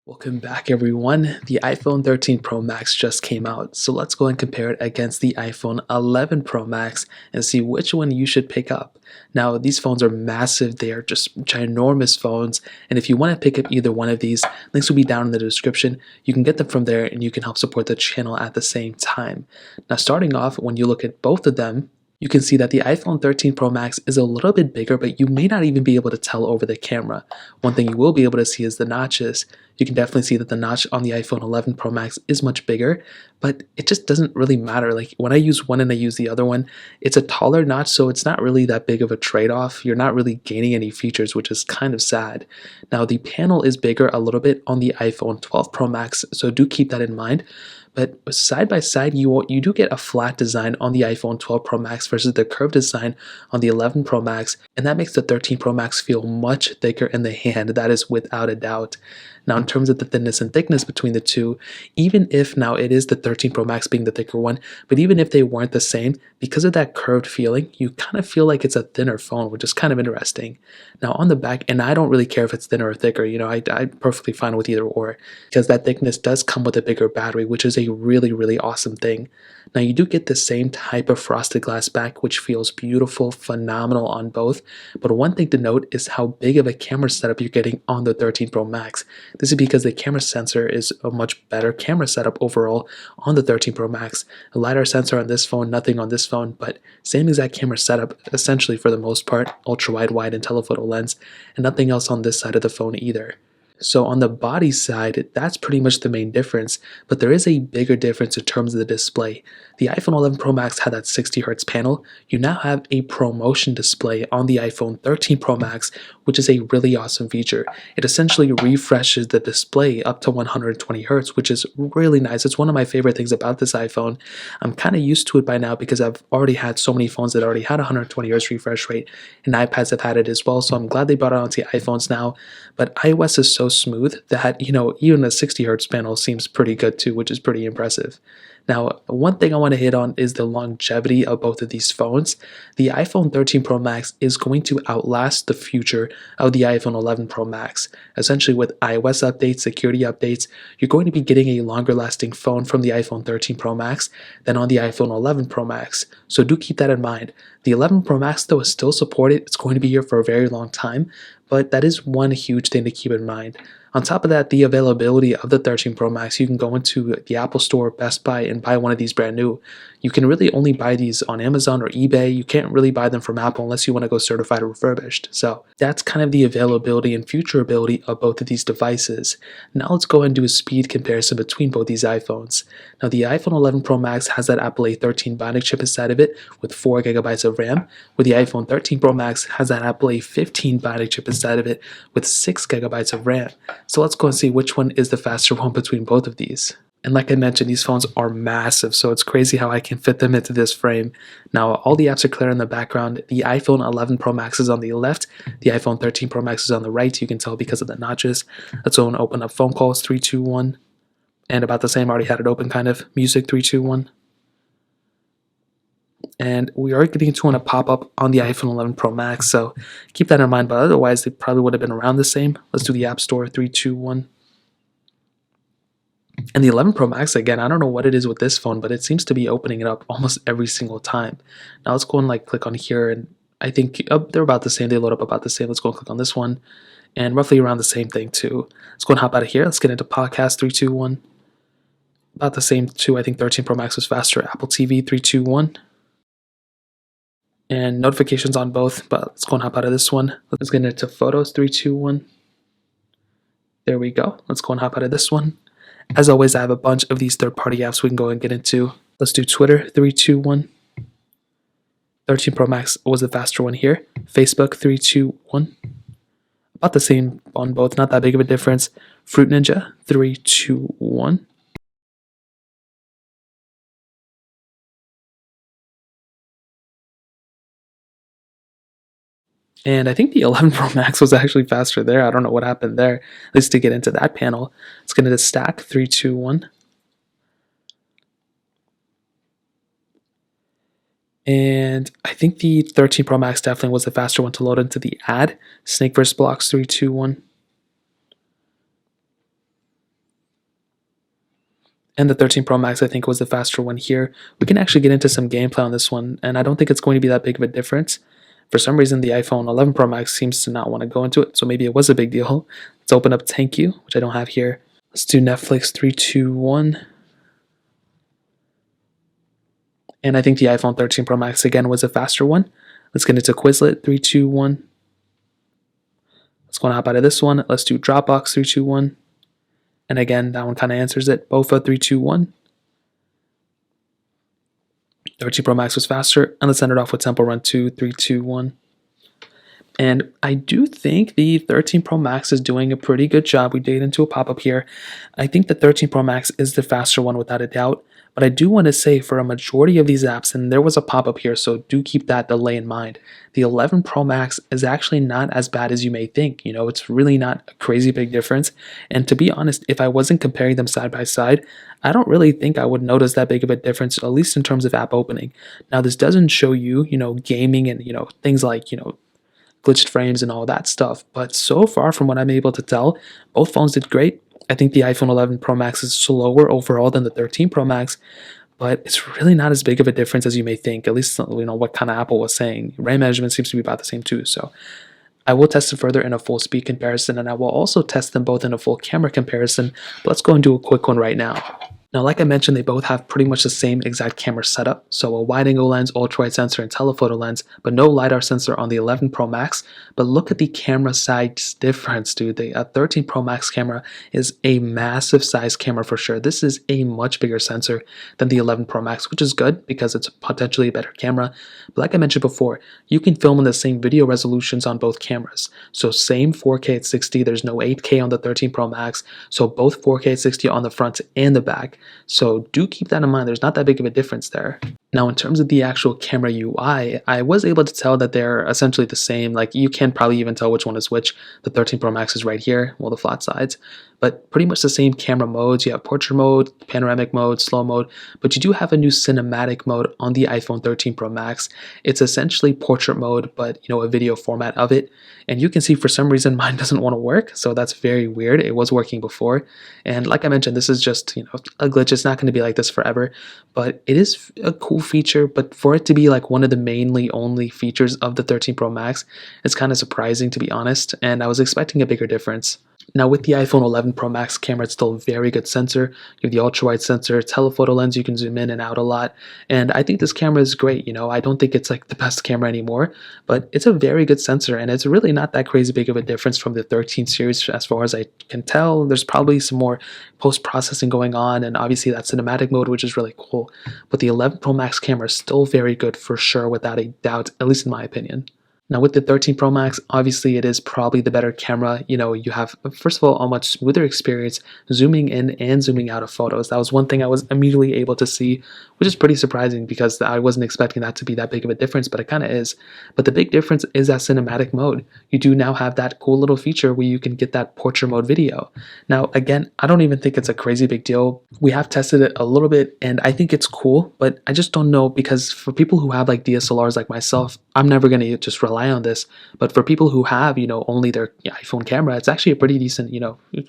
Welcome back everyone. The iPhone 13 Pro Max just came out, so let's go and compare it against the iPhone 11 Pro Max and see which one you should pick up. Now these phones are massive, they are just ginormous phones, and if you want to pick up either one of these, links will be down in the description. You can get them from there and you can help support the channel at the same time. Now starting off, when you look at both of them, you can see that the iPhone 13 Pro Max is a little bit bigger, but you may not even be able to tell over the camera. One thing you will be able to see is the notches. You can definitely see that the notch on the iPhone 11 Pro Max is much bigger, but it just doesn't really matter. Like when I use one and I use the other one, it's a taller notch, so it's not really that big of a trade-off. You're not really gaining any features, which is kind of sad. Now the panel is bigger a little bit on the iPhone 12 Pro Max, so do keep that in mind. But side by side, you do get a flat design on the iPhone 12 Pro Max versus the curved design on the 11 Pro Max, and that makes the 13 Pro Max feel much thicker in the hand. That is without a doubt. Now, in terms of the thinness and thickness between the two, even if now it is the 13 Pro Max being the thicker one, but even if they weren't the same, because of that curved feeling, you kind of feel like it's a thinner phone, which is kind of interesting. Now, on the back, and I don't really care if it's thinner or thicker, I'm perfectly fine with either or, because that thickness does come with a bigger battery, which is a really, really awesome thing. Now, you do get the same type of frosted glass back, which feels beautiful, phenomenal on both, but one thing to note is how big of a camera setup you're getting on the 13 Pro Max. This is because the camera sensor is a much better camera setup overall on the 13 Pro Max. A LiDAR sensor on this phone, nothing on this phone, but same exact camera setup essentially for the most part, ultra wide and telephoto lens, and nothing else on this side of the phone either. So on the body side, that's pretty much the main difference, but there is a bigger difference in terms of the display. The iPhone 11 Pro Max had that 60Hz panel. You now have a ProMotion display on the iPhone 13 Pro Max, which is a really awesome feature. It essentially refreshes the display up to 120Hz, which is really nice. It's one of my favorite things about this iPhone. I'm kind of used to it by now because I've already had so many phones that already had 120Hz refresh rate, and iPads have had it as well, so I'm glad they brought it onto iPhones now. But iOS is so smooth that, even a 60Hz panel seems pretty good too, which is pretty impressive. Now, one thing I want to hit on is the longevity of both of these phones. The iPhone 13 Pro Max is going to outlast the future of the iPhone 11 Pro Max. Essentially, with iOS updates, security updates, you're going to be getting a longer lasting phone from the iPhone 13 Pro Max than on the iPhone 11 Pro Max. So do keep that in mind. The 11 Pro Max, though, is still supported. It's going to be here for a very long time, but that is one huge thing to keep in mind. On top of that, the availability of the 13 Pro Max, you can go into the Apple Store, Best Buy, and buy one of these brand new. You can really only buy these on Amazon or eBay. You can't really buy them from Apple unless you want to go certified or refurbished. So that's kind of the availability and future ability of both of these devices. Now let's go and do a speed comparison between both these iPhones. Now the iPhone 11 Pro Max has that Apple A13 Bionic chip inside of it with 4 GB of RAM, where the iPhone 13 Pro Max has that Apple A15 Bionic chip inside of it with 6 GB of RAM. So let's go and see which one is the faster one between both of these. And like I mentioned, these phones are massive, so it's crazy how I can fit them into this frame. Now, all the apps are clear in the background. The iPhone 11 Pro Max is on the left. The iPhone 13 Pro Max is on the right. You can tell because of the notches. Let's go and open up phone calls, 3, 2, 1. And about the same, I already had it open kind of. Music, 3, 2, 1. And we are getting to a pop-up on the iPhone 11 Pro Max, so keep that in mind, but otherwise they probably would have been around the same. Let's do the App Store, 3, 2, 1. And the 11 Pro Max, again, I don't know what it is with this phone, but it seems to be opening it up almost every single time. Now let's go and click on here, and I think they're about the same. They load up about the same. Let's go and click on this one, and roughly around the same thing too. Let's go and hop out of here. Let's get into podcast, 3, 2, 1. About the same too. I think 13 Pro Max was faster. Apple TV, 3, 2, 1. And notifications on both, but let's go and hop out of this one. Let's get into photos, 3, 2, 1. There we go. Let's go and hop out of this one. As always, I have a bunch of these third-party apps we can go and get into. Let's do Twitter, 3, 2, 1. 13 Pro Max was the faster one here. Facebook, 3, 2, 1. About the same on both, not that big of a difference. Fruit Ninja, 3, 2, 1. And I think the 11 Pro Max was actually faster there. I don't know what happened there. At least to get into that panel. Let's get into stack, 3, 2, 1. And I think the 13 Pro Max definitely was the faster one to load into the ad. Snake vs. Blocks, 3, 2, 1. And the 13 Pro Max, I think, was the faster one here. We can actually get into some gameplay on this one, and I don't think it's going to be that big of a difference. For some reason, the iPhone 11 Pro Max seems to not want to go into it, so maybe it was a big deal. Let's open up Thank You, which I don't have here. Let's do Netflix 3, 2, 1. And I think the iPhone 13 Pro Max, again, was a faster one. Let's get into Quizlet 3, 2, 1. Let's go and hop out of this one. Let's do Dropbox 3, 2, 1. And again, that one kind of answers it. Bofa 3, 2, 1. 13 Pro Max was faster. And let's end it off with Temple Run 2, 3, 2, 1. And I do think the 13 Pro Max is doing a pretty good job. We did into a pop-up here. I think the 13 Pro Max is the faster one without a doubt. But I do want to say for a majority of these apps, and there was a pop-up here, so do keep that delay in mind. The 11 Pro Max is actually not as bad as you may think. You know, it's really not a crazy big difference. And to be honest, if I wasn't comparing them side by side, I don't really think I would notice that big of a difference, at least in terms of app opening. Now, this doesn't show you, gaming and, things like, glitched frames and all that stuff. But so far, from what I'm able to tell, both phones did great. I think the iPhone 11 Pro Max is slower overall than the 13 Pro Max, but it's really not as big of a difference as you may think, at least what kind of Apple was saying. RAM management seems to be about the same too, so I will test it further in a full speed comparison, and I will also test them both in a full camera comparison. But let's go and do a quick one right now. Now, like I mentioned, they both have pretty much the same exact camera setup. So a wide-angle lens, ultra-wide sensor, and telephoto lens, but no LiDAR sensor on the 11 Pro Max. But look at the camera size difference, dude. The 13 Pro Max camera is a massive size camera for sure. This is a much bigger sensor than the 11 Pro Max, which is good because it's potentially a better camera. But like I mentioned before, you can film in the same video resolutions on both cameras. So same 4K at 60, there's no 8K on the 13 Pro Max. So both 4K at 60 on the front and the back. So do keep that in mind. There's not that big of a difference there. Now, in terms of the actual camera UI, I was able to tell that they're essentially the same. Like, you can probably even tell which one is which. The 13 Pro Max is right here, well, the flat sides. But pretty much the same camera modes. You have portrait mode, panoramic mode, slow mode, but you do have a new cinematic mode on the iPhone 13 Pro Max. It's essentially portrait mode, but a video format of it. And you can see for some reason mine doesn't want to work, so that's very weird. It was working before. And like I mentioned, this is just, a glitch. It's not going to be like this forever, but it is a cool feature. But for it to be like one of the mainly only features of the 13 Pro Max, it's kind of surprising, to be honest, and I was expecting a bigger difference. Now, with the iPhone 11 Pro Max camera, it's still a very good sensor. You have the ultra-wide sensor, telephoto lens, you can zoom in and out a lot. And I think this camera is great. I don't think it's like the best camera anymore, but it's a very good sensor, and it's really not that crazy big of a difference from the 13 series as far as I can tell. There's probably some more post-processing going on, and obviously that cinematic mode, which is really cool. But the 11 Pro Max camera is still very good for sure, without a doubt, at least in my opinion. Now, with the 13 Pro Max, obviously it is probably the better camera. You have, first of all, a much smoother experience zooming in and zooming out of photos. That was one thing I was immediately able to see, which is pretty surprising because I wasn't expecting that to be that big of a difference, but it kind of is. But the big difference is that cinematic mode. You do now have that cool little feature where you can get that portrait mode video. Now, again, I don't even think it's a crazy big deal. We have tested it a little bit, and I think it's cool, but I just don't know, because for people who have like DSLRs like myself, I'm never going to just rely on this. But for people who have, only their iPhone camera, it's actually a pretty decent,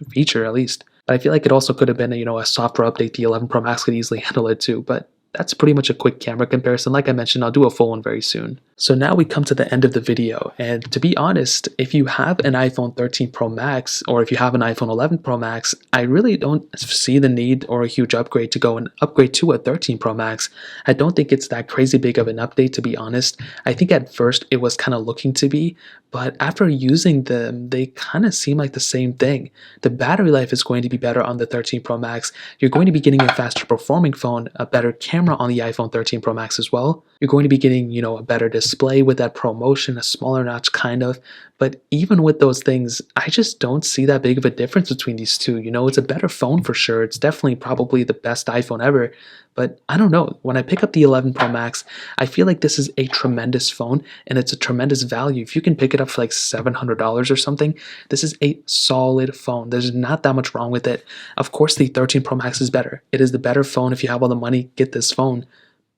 feature at least. But I feel like it also could have been a software update. The 11 Pro Max could easily handle it too. But that's pretty much a quick camera comparison. Like I mentioned, I'll do a full one very soon. So now we come to the end of the video, and to be honest, if you have an iPhone 13 Pro Max or if you have an iPhone 11 Pro Max, I really don't see the need or a huge upgrade to go and upgrade to a 13 Pro Max. I don't think it's that crazy big of an update, to be honest. I think at first it was kind of looking to be, but after using them, they kind of seem like the same thing. The battery life is going to be better on the 13 Pro Max. You're going to be getting a faster performing phone, a better camera on the iPhone 13 Pro Max as well. You're going to be getting, a better display with that ProMotion, a smaller notch kind of. But even with those things, I just don't see that big of a difference between these two. It's a better phone for sure. It's definitely probably the best iPhone ever. But I don't know. When I pick up the 11 Pro Max, I feel like this is a tremendous phone, and it's a tremendous value. If you can pick it up for like $700 or something, this is a solid phone. There's not that much wrong with it. Of course, the 13 Pro Max is better. It is the better phone. If you have all the money, get this phone.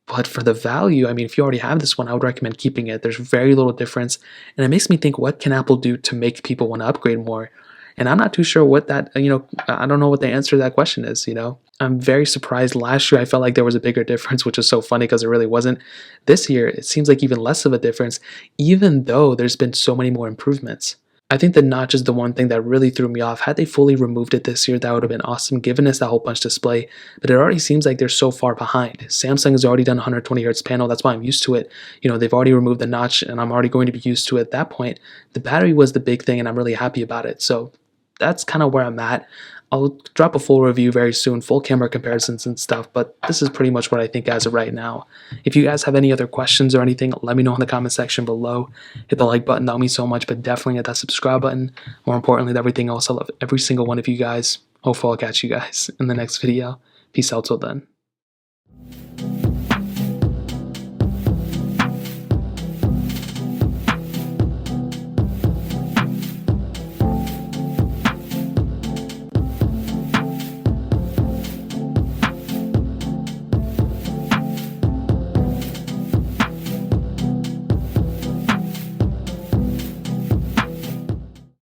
But for the value, I mean, if you already have this one, I would recommend keeping it. There's very little difference. And it makes me think, what can Apple do to make people want to upgrade more? And I'm not too sure what that, I don't know what the answer to that question is, I'm very surprised. Last year, I felt like there was a bigger difference, which is so funny because it really wasn't. This year, it seems like even less of a difference, even though there's been so many more improvements. I think the notch is the one thing that really threw me off. Had they fully removed it this year, that would have been awesome, given us that whole punch display. But it already seems like they're so far behind. Samsung has already done 120 hertz panel. That's why I'm used to it. They've already removed the notch, and I'm already going to be used to it at that point. The battery was the big thing, and I'm really happy about it. So that's kind of where I'm at. I'll drop a full review very soon, full camera comparisons and stuff, but this is pretty much what I think as of right now. If you guys have any other questions or anything, let me know in the comment section below. Hit the like button, that would mean so much, but definitely hit that subscribe button. More importantly than everything else, I love every single one of you guys. Hopefully I'll catch you guys in the next video. Peace out till then.